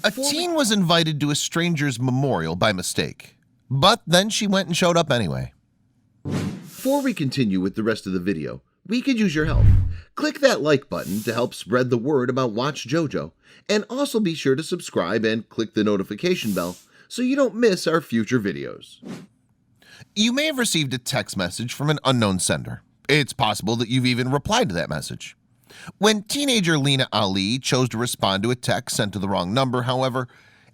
A teen was invited to a stranger's memorial by mistake, but then she went and showed up anyway. Before we continue with the rest of the video, we could use your help. Click that like button to help spread the word about watchJojo, and also be sure to subscribe and click the notification bell so you don't miss our future videos. You may have received a text message from an unknown sender. It's possible that you've even replied to that message. When teenager Leena Ali chose to respond to a text sent to the wrong number, however,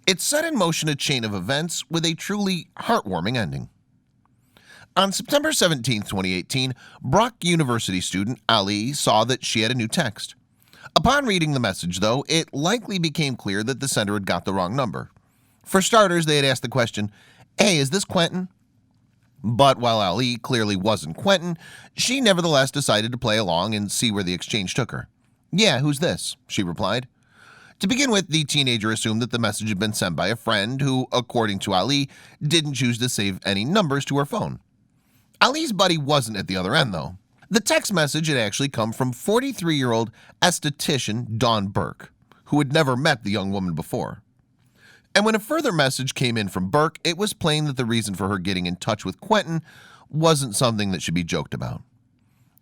it set in motion a chain of events with a truly heartwarming ending. On September 17, 2018, Brock University student Ali saw that she had a new text. Upon reading the message, though, it likely became clear that the sender had got the wrong number. For starters, they had asked the question, "Hey, is this Quentin?" But while Ali clearly wasn't Quentin, she nevertheless decided to play along and see where the exchange took her. "Yeah, who's this?" she replied. To begin with, the teenager assumed that the message had been sent by a friend who, according to Ali, didn't choose to save any numbers to her phone. Ali's buddy wasn't at the other end, though. The text message had actually come from 43-year-old esthetician Dawn Burke, who had never met the young woman before. And when a further message came in from Burke, it was plain that the reason for her getting in touch with Quentin wasn't something that should be joked about.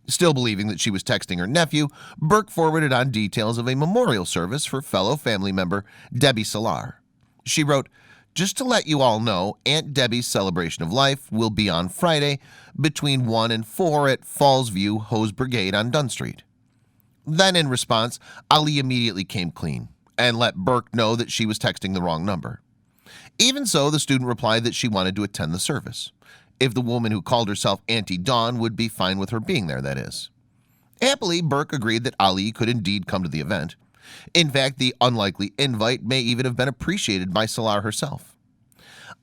Still believing that she was texting her nephew, Burke forwarded on details of a memorial service for fellow family member Debbie Salar. She wrote, "Just to let you all know, Aunt Debbie's celebration of life will be on Friday between 1 and 4 at Falls View Hose Brigade on Dunn Street." Then in response, Ali immediately came clean and let Burke know that she was texting the wrong number. Even so, the student replied that she wanted to attend the service. If the woman who called herself Auntie Dawn would be fine with her being there, that is. Happily, Burke agreed that Ali could indeed come to the event. In fact, the unlikely invite may even have been appreciated by Salar herself.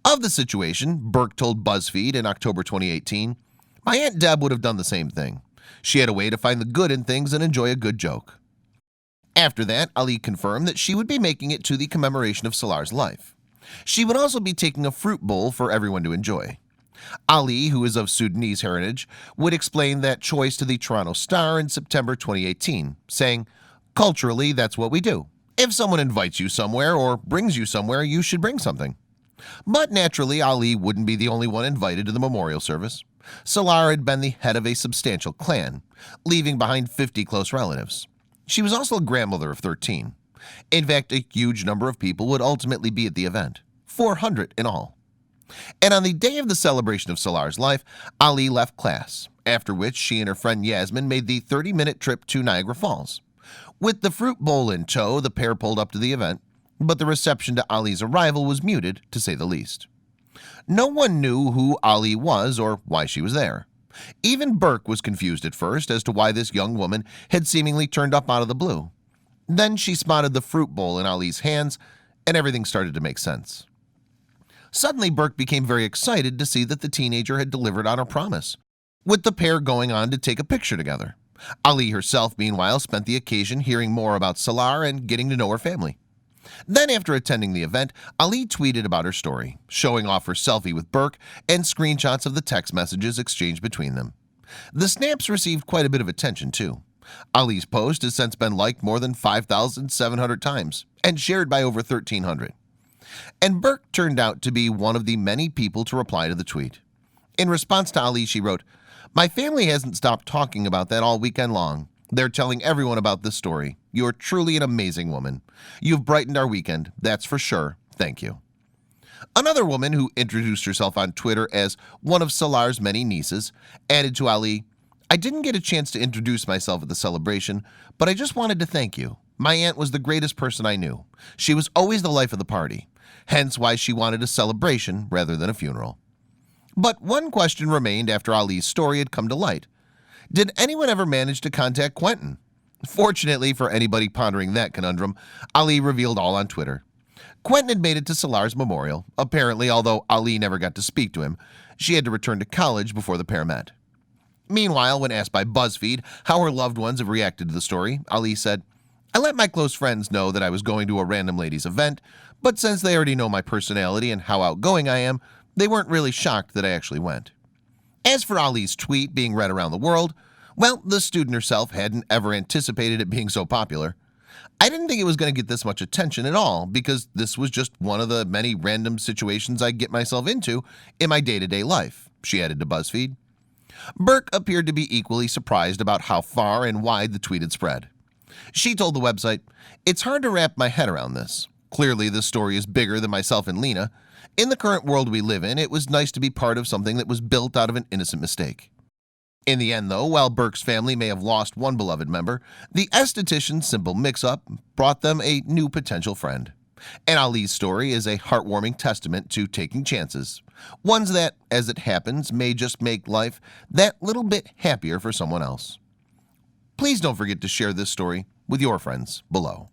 Of the situation, Burke told BuzzFeed in October 2018, "My Aunt Deb would have done the same thing. She had a way to find the good in things and enjoy a good joke." After that, Ali confirmed that she would be making it to the commemoration of Salar's life. She would also be taking a fruit bowl for everyone to enjoy. Ali, who is of Sudanese heritage, would explain that choice to the Toronto Star in September 2018, saying, "Culturally, that's what we do. If someone invites you somewhere or brings you somewhere, you should bring something." But naturally, Ali wouldn't be the only one invited to the memorial service. Salar had been the head of a substantial clan, leaving behind 50 close relatives. She was also a grandmother of 13. In fact, a huge number of people would ultimately be at the event, 400 in all. And on the day of the celebration of Salar's life, Ali left class, after which she and her friend Yasmin made the 30-minute trip to Niagara Falls. With the fruit bowl in tow, the pair pulled up to the event, but the reception to Ali's arrival was muted, to say the least. No one knew who Ali was or why she was there. Even Burke was confused at first as to why this young woman had seemingly turned up out of the blue. Then she spotted the fruit bowl in Ali's hands, and everything started to make sense. Suddenly, Burke became very excited to see that the teenager had delivered on her promise, with the pair going on to take a picture together. Ali herself, meanwhile, spent the occasion hearing more about Salar and getting to know her family. Then, after attending the event, Ali tweeted about her story, showing off her selfie with Burke and screenshots of the text messages exchanged between them. The snaps received quite a bit of attention, too. Ali's post has since been liked more than 5,700 times and shared by over 1,300. And Burke turned out to be one of the many people to reply to the tweet. In response to Ali, she wrote, "My family hasn't stopped talking about that all weekend long. They're telling everyone about this story. You're truly an amazing woman. You've brightened our weekend, that's for sure. Thank you." Another woman who introduced herself on Twitter as one of Salar's many nieces added to Ali, "I didn't get a chance to introduce myself at the celebration, but I just wanted to thank you. My aunt was the greatest person I knew. She was always the life of the party, hence why she wanted a celebration rather than a funeral." But one question remained after Ali's story had come to light. Did anyone ever manage to contact Quentin? Fortunately for anybody pondering that conundrum, Ali revealed all on Twitter. Quentin had made it to Salar's memorial. Apparently, although Ali never got to speak to him, she had to return to college before the pair met. Meanwhile, when asked by BuzzFeed how her loved ones have reacted to the story, Ali said, "I let my close friends know that I was going to a random lady's event, but since they already know my personality and how outgoing I am, they weren't really shocked that I actually went." As for Ali's tweet being read around the world, well, the student herself hadn't ever anticipated it being so popular. I didn't think it was going to get this much attention at all because this was just one of the many random situations I get myself into in my day-to-day life," she added to BuzzFeed. Burke appeared to be equally surprised about how far and wide the tweet had spread. She told the website, "It's hard to wrap my head around this. Clearly this story is bigger than myself and Leena. In the current world we live in, it was nice to be part of something that was built out of an innocent mistake." In the end, though, while Burke's family may have lost one beloved member, the esthetician's simple mix-up brought them a new potential friend. And Ali's story is a heartwarming testament to taking chances, ones that, as it happens, may just make life that little bit happier for someone else. Please don't forget to share this story with your friends below.